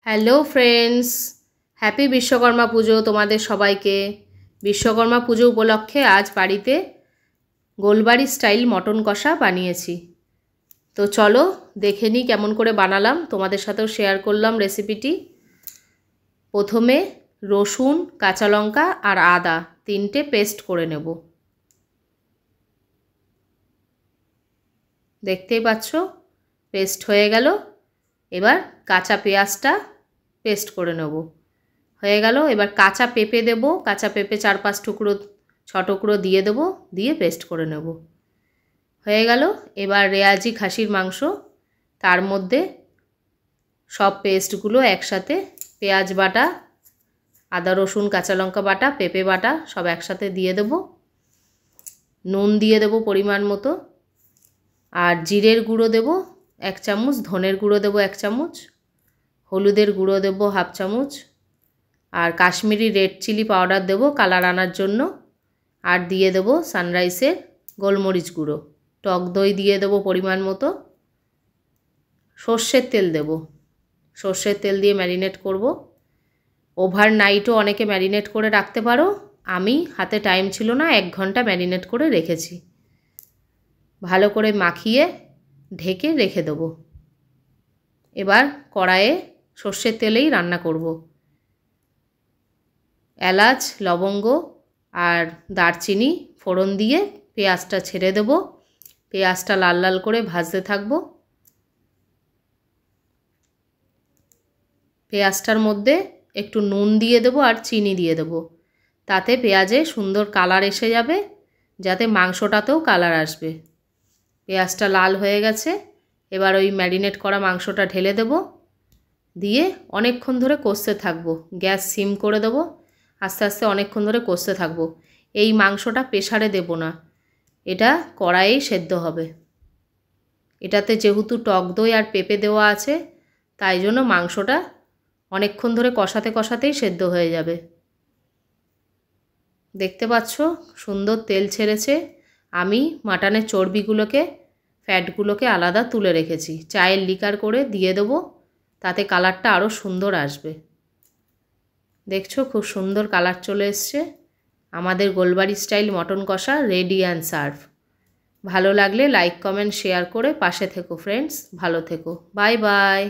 Hello friends, happy Vishwakarma পুজো তোমাদের সবাইকে। বিশ্বকর্মা পুজো উপলক্ষে আজ বাড়িতে গোলবাড়ি স্টাইল মটন কষা বানিয়েছি। তো চলো দেখে নিই কেমন করে বানালাম, তোমাদের সাথেও শেয়ার করলাম রেসিপিটি। প্রথমে রসুন, কাঁচা লঙ্কা আর আদা তিনটে পেস্ট করে নেব। দেখতেই পাচ্ছ পেস্ট হয়ে গেল। এবার কাঁচা পেঁয়াজটা পেস্ট করে নেব। হয়ে গেল। এবার কাঁচা পেঁপে দেব। কাঁচা পেঁপে 4-5 টুকরো 6 টুকরো দিয়ে দেব, দিয়ে পেস্ট করে নেব। হয়ে গেল। এবার রেয়াজি খাসির মাংস, তার মধ্যে সব পেস্টগুলো একসাথে, পেঁয়াজ বাটা, আদা রসুন কাঁচা লঙ্কা বাটা, পেঁপে বাটা সব একসাথে দিয়ে দেব। নুন দিয়ে দেব পরিমাণ মতো, আর জিরের গুঁড়ো দেব 1 চামচ, ধনের গুঁড়ো দেব 1 চামচ, হলুদের গুঁড়ো দেব 1/2 চামচ, আর কাশ্মীরি রেড চিলি পাউডার দেব কালার আনার জন্য, আর দিয়ে দেব সানরাইসের গোলমরিচ গুঁড়ো। টক দই দিয়ে দেব পরিমাণ মতো। সর্ষের তেল দেব। সর্ষের তেল দিয়ে ম্যারিনেট করব। ওভারনাইটও অনেকে ম্যারিনেট করে রাখতে পারো, আমি হাতে টাইম ছিল না, 1 ঘন্টা ম্যারিনেট করে রেখেছি। ভালো করে মাখিয়ে ঢেকে রেখে দেব। এবার কড়াইয়ে সর্ষের তেলেই রান্না করব। এলাচ, লবঙ্গ আর দারচিনি ফোড়ন দিয়ে পেঁয়াজটা ছেড়ে দেব। পেঁয়াজটা লাল লাল করে ভাজতে থাকব। পেঁয়াজটার মধ্যে একটু নুন দিয়ে দেব আর চিনি দিয়ে দেব, তাতে পেঁয়াজে সুন্দর কালার এসে যাবে, যাতে মাংসটাতেও কালার আসবে। পেঁয়াজটা লাল হয়ে গেছে। এবার ওই ম্যারিনেট করা মাংসটা ঢেলে দেব, দিয়ে অনেকক্ষণ ধরে কষতে থাকবো। গ্যাস সিম করে দেব, আস্তে আস্তে অনেকক্ষণ ধরে কষতে থাকবো। এই মাংসটা প্রেসারে দেব না, এটা কড়াইয়েই সেদ্ধ হবে। এটাতে যেহেতু টক দই আর পেঁপে দেওয়া আছে, তাই জন্য মাংসটা অনেকক্ষণ ধরে কষাতে কষাতেই সেদ্ধ হয়ে যাবে। দেখতে পাচ্ছ সুন্দর তেল ছেড়েছে। আমি মাটনের চর্বিগুলোকে, ফ্যাটগুলোকে আলাদা তুলে রেখেছি। চায়ের লিকার করে দিয়ে দেবো, তাতে কালারটা আরও সুন্দর আসবে। দেখছো খুব সুন্দর কালার চলে এসছে। আমাদের গোলবাড়ি স্টাইল মটন কষা রেডি অ্যান্ড সার্ভ। ভালো লাগলে লাইক, কমেন্ট, শেয়ার করে পাশে থেকো ফ্রেন্ডস। ভালো থেকো। Bye bye.